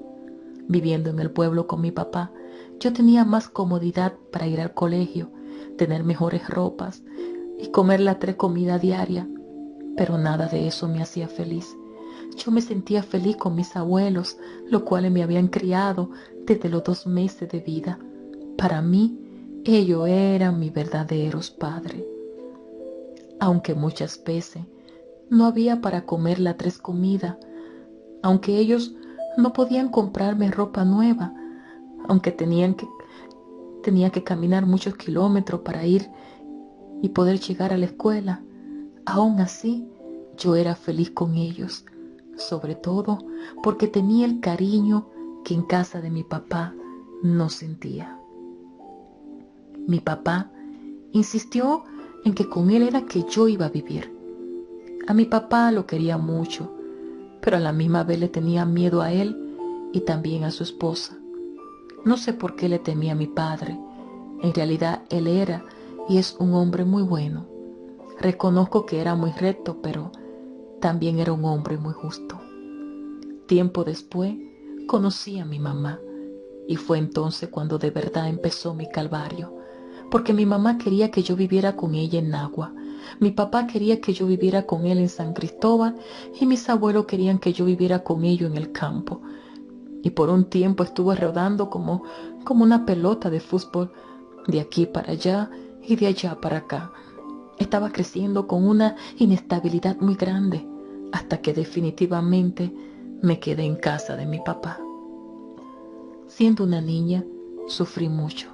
Viviendo en el pueblo con mi papá, yo tenía más comodidad para ir al colegio, tener mejores ropas y comer las 3 comidas diarias, pero nada de eso me hacía feliz. Yo me sentía feliz con mis abuelos, los cuales me habían criado desde los 2 meses de vida. Para mí, ellos eran mis verdaderos padres. Aunque muchas veces no había para comer las 3 comidas, aunque ellos no podían comprarme ropa nueva, aunque tenía que caminar muchos kilómetros para ir y poder llegar a la escuela, aún así yo era feliz con ellos, sobre todo porque tenía el cariño que en casa de mi papá no sentía. Mi papá insistió en que con él era que yo iba a vivir. A mi papá lo quería mucho, pero a la misma vez le tenía miedo a él y también a su esposa. No sé por qué le temía a mi padre. En realidad él era y es un hombre muy bueno. Reconozco que era muy recto, pero también era un hombre muy justo. Tiempo después conocí a mi mamá y fue entonces cuando de verdad empezó mi calvario, porque mi mamá quería que yo viviera con ella en Nagua, mi papá quería que yo viviera con él en San Cristóbal y mis abuelos querían que yo viviera con ellos en el campo. Y por un tiempo estuve rodando como una pelota de fútbol, de aquí para allá y de allá para acá. Estaba creciendo con una inestabilidad muy grande, hasta que definitivamente me quedé en casa de mi papá. Siendo una niña, sufrí mucho,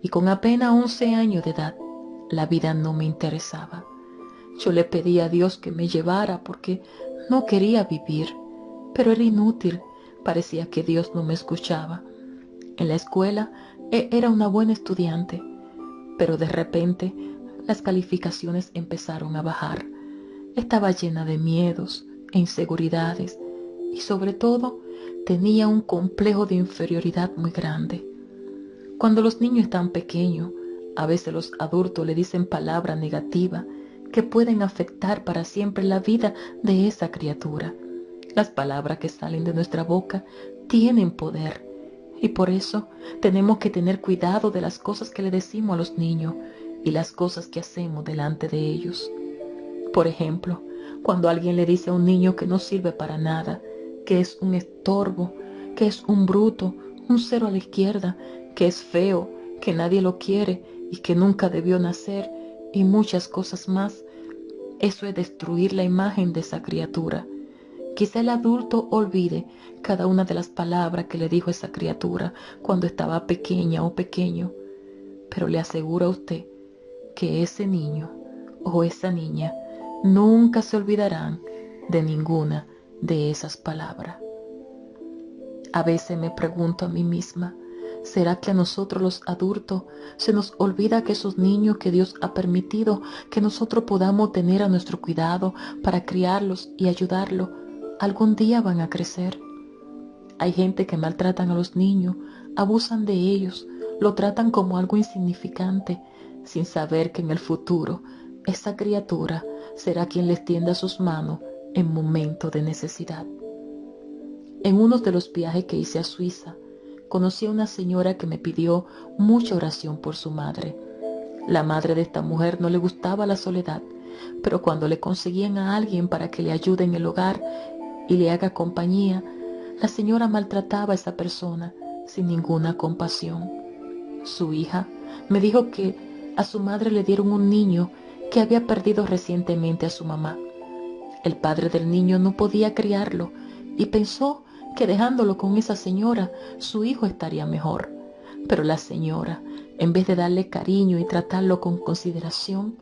y con apenas 11 años de edad, la vida no me interesaba. Yo le pedí a Dios que me llevara porque no quería vivir, pero era inútil. Parecía que Dios no me escuchaba. En la escuela era una buena estudiante, pero de repente las calificaciones empezaron a bajar. Estaba llena de miedos e inseguridades y sobre todo tenía un complejo de inferioridad muy grande. Cuando los niños están pequeños, a veces los adultos le dicen palabras negativas que pueden afectar para siempre la vida de esa criatura. Las palabras que salen de nuestra boca tienen poder y por eso tenemos que tener cuidado de las cosas que le decimos a los niños y las cosas que hacemos delante de ellos. Por ejemplo, cuando alguien le dice a un niño que no sirve para nada, que es un estorbo, que es un bruto, un cero a la izquierda, que es feo, que nadie lo quiere y que nunca debió nacer y muchas cosas más, eso es destruir la imagen de esa criatura. Quizá el adulto olvide cada una de las palabras que le dijo esa criatura cuando estaba pequeña o pequeño, pero le aseguro a usted que ese niño o esa niña nunca se olvidarán de ninguna de esas palabras. A veces me pregunto a mí misma, ¿será que a nosotros los adultos se nos olvida que esos niños que Dios ha permitido que nosotros podamos tener a nuestro cuidado para criarlos y ayudarlos, algún día van a crecer? Hay gente que maltratan a los niños, abusan de ellos, lo tratan como algo insignificante, sin saber que en el futuro esa criatura será quien les tienda sus manos en momentos de necesidad. En uno de los viajes que hice a Suiza, conocí a una señora que me pidió mucha oración por su madre. La madre de esta mujer no le gustaba la soledad, pero cuando le conseguían a alguien para que le ayude en el hogar y le haga compañía, la señora maltrataba a esa persona sin ninguna compasión. Su hija me dijo que a su madre le dieron un niño que había perdido recientemente a su mamá. El padre del niño no podía criarlo y pensó que dejándolo con esa señora, su hijo estaría mejor. Pero la señora, en vez de darle cariño y tratarlo con consideración,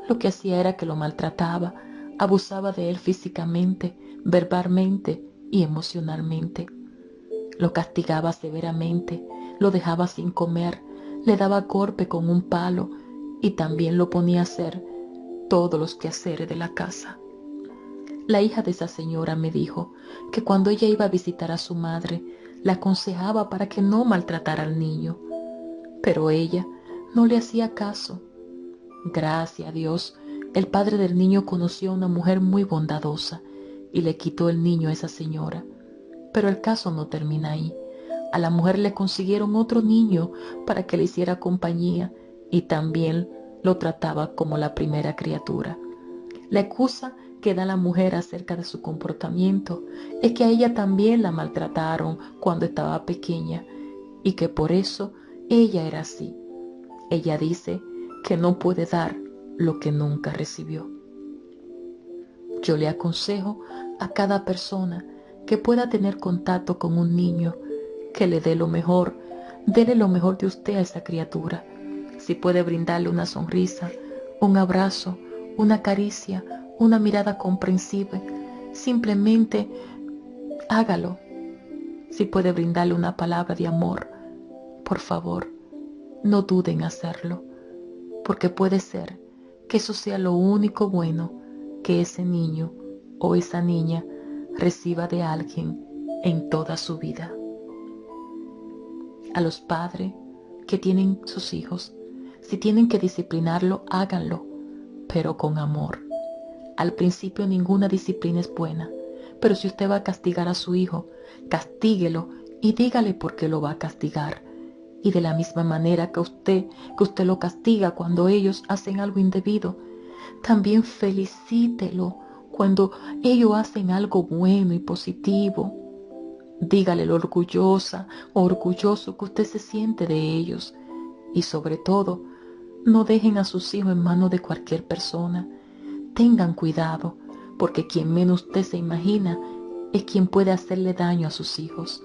lo que hacía era que lo maltrataba, abusaba de él físicamente, verbalmente y emocionalmente. Lo castigaba severamente, lo dejaba sin comer, le daba golpe con un palo y también lo ponía a hacer todos los quehaceres de la casa. La hija de esa señora me dijo que cuando ella iba a visitar a su madre, la aconsejaba para que no maltratara al niño, pero ella no le hacía caso. Gracias a Dios, el padre del niño conoció a una mujer muy bondadosa y le quitó el niño a esa señora. Pero el caso no termina ahí. A la mujer le consiguieron otro niño para que le hiciera compañía y también lo trataba como la primera criatura. La excusa que da la mujer acerca de su comportamiento es que a ella también la maltrataron cuando estaba pequeña y que por eso ella era así. Ella dice que no puede dar lo que nunca recibió. Yo le aconsejo a cada persona que pueda tener contacto con un niño que le dé lo mejor, dele lo mejor de usted a esa criatura. Si puede brindarle una sonrisa, un abrazo, una caricia, una mirada comprensiva, simplemente hágalo. Si puede brindarle una palabra de amor, por favor, no duden en hacerlo, porque puede ser que eso sea lo único bueno que ese niño o esa niña reciba de alguien en toda su vida. A los padres que tienen sus hijos, si tienen que disciplinarlo, háganlo, pero con amor. Al principio ninguna disciplina es buena, pero si usted va a castigar a su hijo, castíguelo y dígale por qué lo va a castigar. Y de la misma manera que usted lo castiga cuando ellos hacen algo indebido, también felicítelo cuando ellos hacen algo bueno y positivo. Dígale lo orgullosa o orgulloso que usted se siente de ellos. Y sobre todo, no dejen a sus hijos en manos de cualquier persona. Tengan cuidado, porque quien menos usted se imagina es quien puede hacerle daño a sus hijos.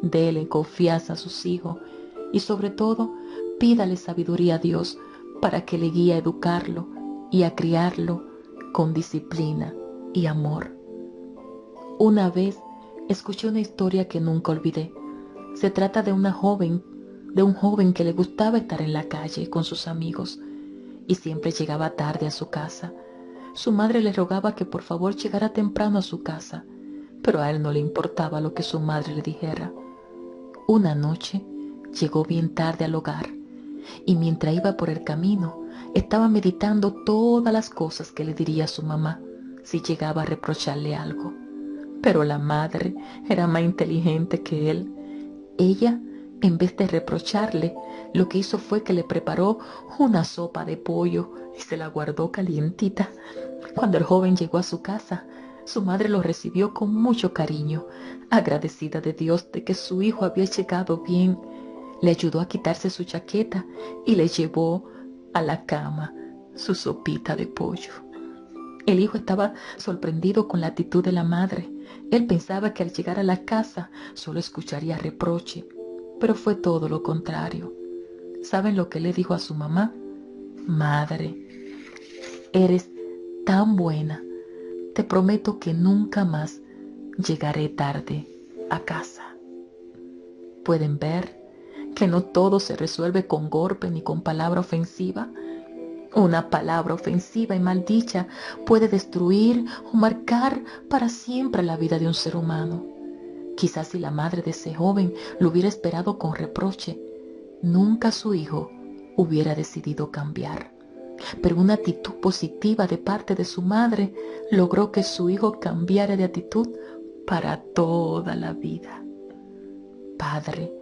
Dele confianza a sus hijos y sobre todo, pídale sabiduría a Dios para que le guíe a educarlo y a criarlo con disciplina y amor. Una vez escuché una historia que nunca olvidé. Se trata de un joven que le gustaba estar en la calle con sus amigos y siempre llegaba tarde a su casa. Su madre le rogaba que por favor llegara temprano a su casa, pero a él no le importaba lo que su madre le dijera. Una noche llegó bien tarde al hogar y mientras iba por el camino estaba meditando todas las cosas que le diría a su mamá si llegaba a reprocharle algo. Pero la madre era más inteligente que él. Ella, en vez de reprocharle, lo que hizo fue que le preparó una sopa de pollo y se la guardó calientita. Cuando el joven llegó a su casa, su madre lo recibió con mucho cariño, agradecida de Dios de que su hijo había llegado bien. Le ayudó a quitarse su chaqueta y le llevó a la cama su sopita de pollo. El hijo estaba sorprendido con la actitud de la madre. Él pensaba que al llegar a la casa solo escucharía reproche, pero fue todo lo contrario. ¿Saben lo que le dijo a su mamá? Madre, eres tan buena. Te prometo que nunca más llegaré tarde a casa. ¿Pueden ver que no todo se resuelve con golpe ni con palabra ofensiva? Una palabra ofensiva y maldicha puede destruir o marcar para siempre la vida de un ser humano. Quizás si la madre de ese joven lo hubiera esperado con reproche, nunca su hijo hubiera decidido cambiar. Pero una actitud positiva de parte de su madre logró que su hijo cambiara de actitud para toda la vida. Padre,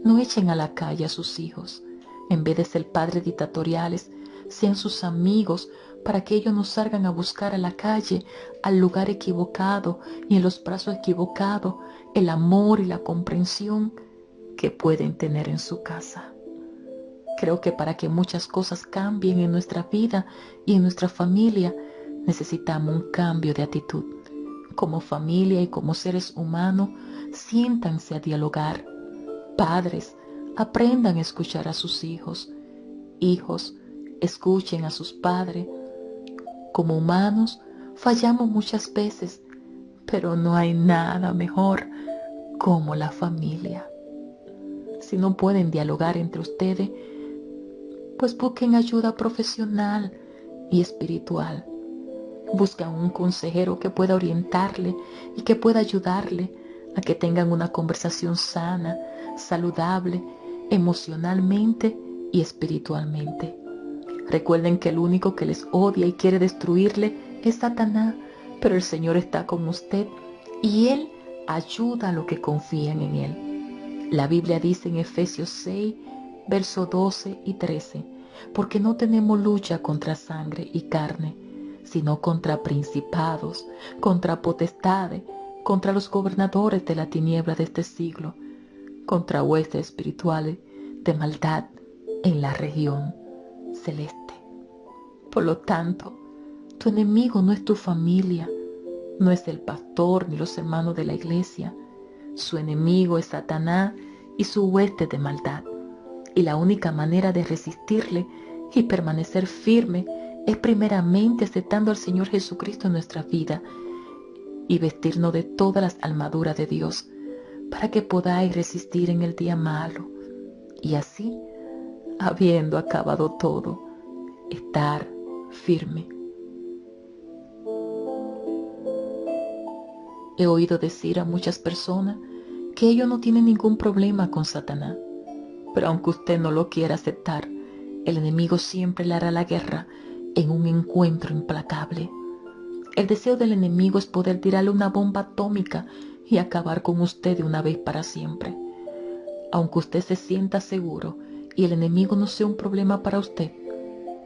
no echen a la calle a sus hijos. En vez de ser padres dictatoriales, sean sus amigos para que ellos no salgan a buscar a la calle, al lugar equivocado y en los brazos equivocados, el amor y la comprensión que pueden tener en su casa. Creo que para que muchas cosas cambien en nuestra vida y en nuestra familia, necesitamos un cambio de actitud. Como familia y como seres humanos, siéntanse a dialogar. Padres, aprendan a escuchar a sus hijos. Hijos, escuchen a sus padres. Como humanos, fallamos muchas veces, pero no hay nada mejor como la familia. Si no pueden dialogar entre ustedes, pues busquen ayuda profesional y espiritual. Buscan un consejero que pueda orientarle y que pueda ayudarle a que tengan una conversación sana, saludable, emocionalmente y espiritualmente. Recuerden que el único que les odia y quiere destruirle es Satanás, pero el Señor está con usted y Él ayuda a los que confían en Él. La Biblia dice en Efesios 6, versos 12 y 13, porque no tenemos lucha contra sangre y carne, sino contra principados, contra potestades, contra los gobernadores de la tiniebla de este siglo, contra huestes espirituales de maldad en la región celeste. Por lo tanto, tu enemigo no es tu familia, no es el pastor ni los hermanos de la iglesia. Su enemigo es Satanás y su hueste de maldad. Y la única manera de resistirle y permanecer firme es primeramente aceptando al Señor Jesucristo en nuestra vida y vestirnos de todas las armaduras de Dios para que podáis resistir en el día malo y así, habiendo acabado todo, estar firme. He oído decir a muchas personas que ellos no tienen ningún problema con Satanás, pero aunque usted no lo quiera aceptar, el enemigo siempre le hará la guerra en un encuentro implacable. El deseo del enemigo es poder tirarle una bomba atómica y acabar con usted de una vez para siempre. Aunque usted se sienta seguro y el enemigo no sea un problema para usted,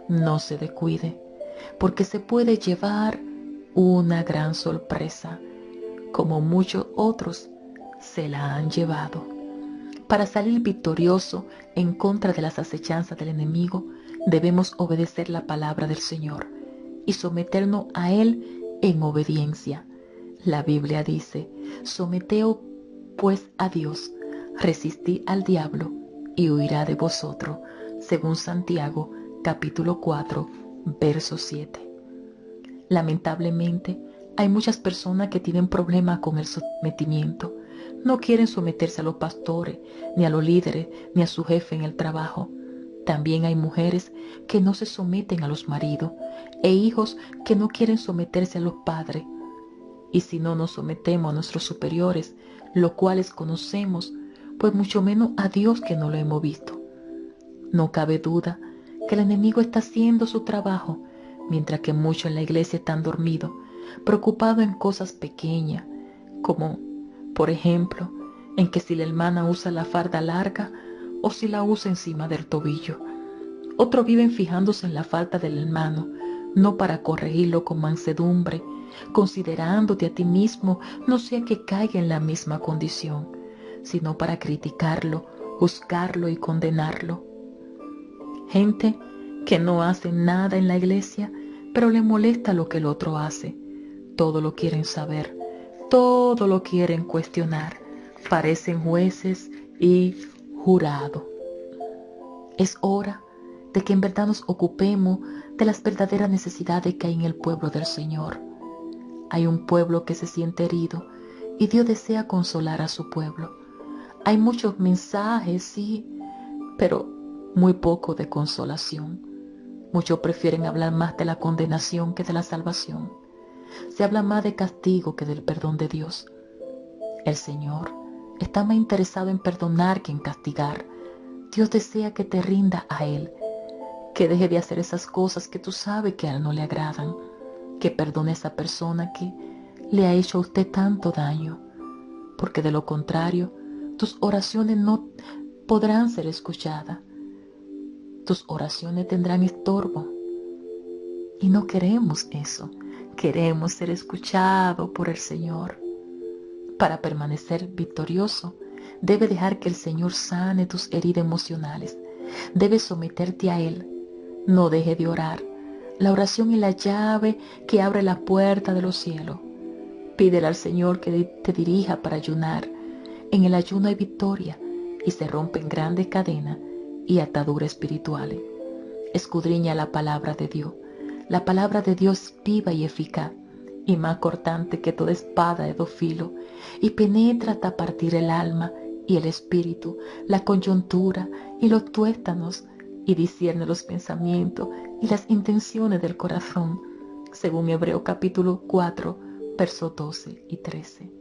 no se descuide, porque se puede llevar una gran sorpresa, como muchos otros se la han llevado. Para salir victorioso en contra de las acechanzas del enemigo, debemos obedecer la palabra del Señor y someternos a Él en obediencia. La Biblia dice, someteos pues a Dios, resistid al diablo y huirá de vosotros, según Santiago capítulo 4, verso 7. Lamentablemente, hay muchas personas que tienen problemas con el sometimiento. No quieren someterse a los pastores, ni a los líderes, ni a su jefe en el trabajo. También hay mujeres que no se someten a los maridos e hijos que no quieren someterse a los padres. Y si no nos sometemos a nuestros superiores, los cuales conocemos, pues mucho menos a Dios que no lo hemos visto. No cabe duda que el enemigo está haciendo su trabajo, mientras que muchos en la iglesia están dormidos, preocupados en cosas pequeñas, como, por ejemplo, en que si la hermana usa la farda larga o si la usa encima del tobillo. Otros viven fijándose en la falta del hermano, no para corregirlo con mansedumbre, considerándote a ti mismo no sea que caiga en la misma condición, sino para criticarlo, juzgarlo y condenarlo. Gente que no hace nada en la iglesia, pero le molesta lo que el otro hace. Todo lo quieren saber, todo lo quieren cuestionar. Parecen jueces y jurados. Es hora de que en verdad nos ocupemos de las verdaderas necesidades que hay en el pueblo del Señor. Hay un pueblo que se siente herido y Dios desea consolar a su pueblo. Hay muchos mensajes, sí, pero muy poco de consolación. Muchos prefieren hablar más de la condenación que de la salvación. Se habla más de castigo que del perdón de Dios. El Señor está más interesado en perdonar que en castigar. Dios desea que te rinda a Él, que deje de hacer esas cosas que tú sabes que a Él no le agradan, que perdone a esa persona que le ha hecho a usted tanto daño, porque de lo contrario, tus oraciones no podrán ser escuchadas. Tus oraciones tendrán estorbo. Y no queremos eso. Queremos ser escuchados por el Señor. Para permanecer victorioso, debes dejar que el Señor sane tus heridas emocionales. Debes someterte a Él. No deje de orar. La oración es la llave que abre la puerta de los cielos. Pídele al Señor que te dirija para ayunar. En el ayuno hay victoria y se rompen grandes cadenas y ataduras espirituales. Escudriña la palabra de Dios. La palabra de Dios es viva y eficaz y más cortante que toda espada de dos filos, y penetra hasta partir el alma y el espíritu, la coyuntura y los tuétanos, y discierne los pensamientos y las intenciones del corazón, según Hebreos capítulo 4, versos 12 y 13.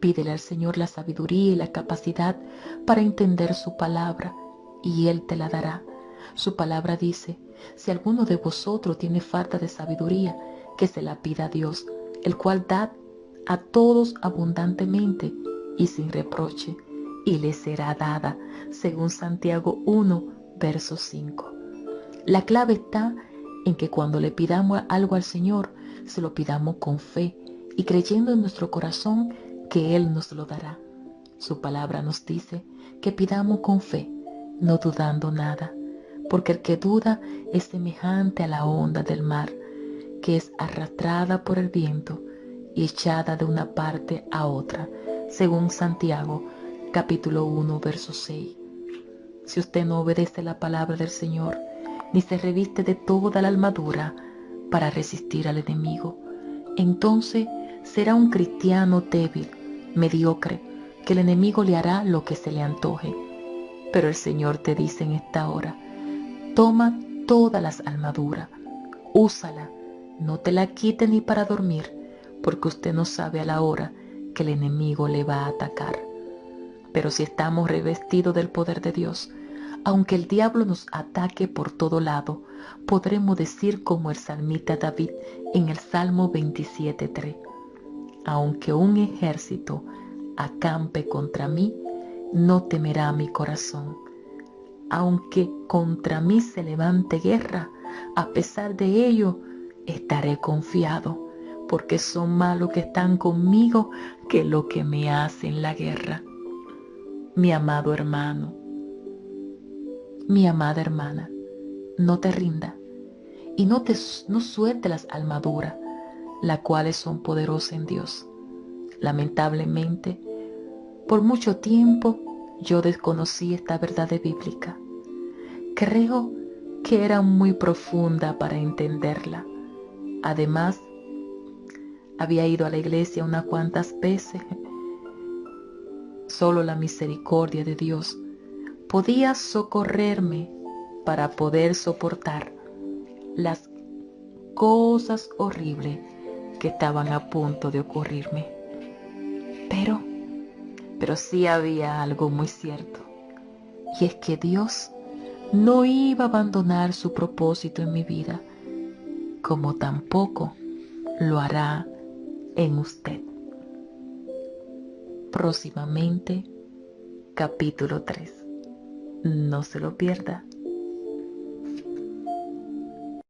Pídele al Señor la sabiduría y la capacidad para entender su palabra, y Él te la dará. Su palabra dice: si alguno de vosotros tiene falta de sabiduría, que se la pida a Dios, el cual da a todos abundantemente y sin reproche, y le será dada, según Santiago 1, verso 5. La clave está en que cuando le pidamos algo al Señor, se lo pidamos con fe y creyendo en nuestro corazón que Él nos lo dará. Su palabra nos dice que pidamos con fe, no dudando nada, porque el que duda es semejante a la onda del mar, que es arrastrada por el viento y echada de una parte a otra, según Santiago capítulo 1, verso 6. Si usted no obedece la palabra del Señor, ni se reviste de toda la armadura para resistir al enemigo, entonces será un cristiano débil, mediocre, que el enemigo le hará lo que se le antoje. Pero el Señor te dice en esta hora: toma todas las armaduras, úsala, no te la quite ni para dormir, porque usted no sabe a la hora que el enemigo le va a atacar. Pero si estamos revestidos del poder de Dios, aunque el diablo nos ataque por todo lado, podremos decir como el salmista David en el Salmo 27:3: aunque un ejército acampe contra mí, no temerá mi corazón. Aunque contra mí se levante guerra, a pesar de ello, estaré confiado, porque son más los que están conmigo que los que me hacen la guerra. Mi amado hermano, mi amada hermana, no te rindas y no suelte las armaduras, las cuales son poderosas en Dios. Lamentablemente, por mucho tiempo yo desconocí esta verdad bíblica. Creo que era muy profunda para entenderla. Además, había ido a la iglesia unas cuantas veces. Solo la misericordia de Dios podía socorrerme para poder soportar las cosas horribles que estaban a punto de ocurrirme. Pero sí había algo muy cierto, y es que Dios no iba a abandonar su propósito en mi vida, como tampoco lo hará en usted. Próximamente, capítulo 3. No se lo pierda.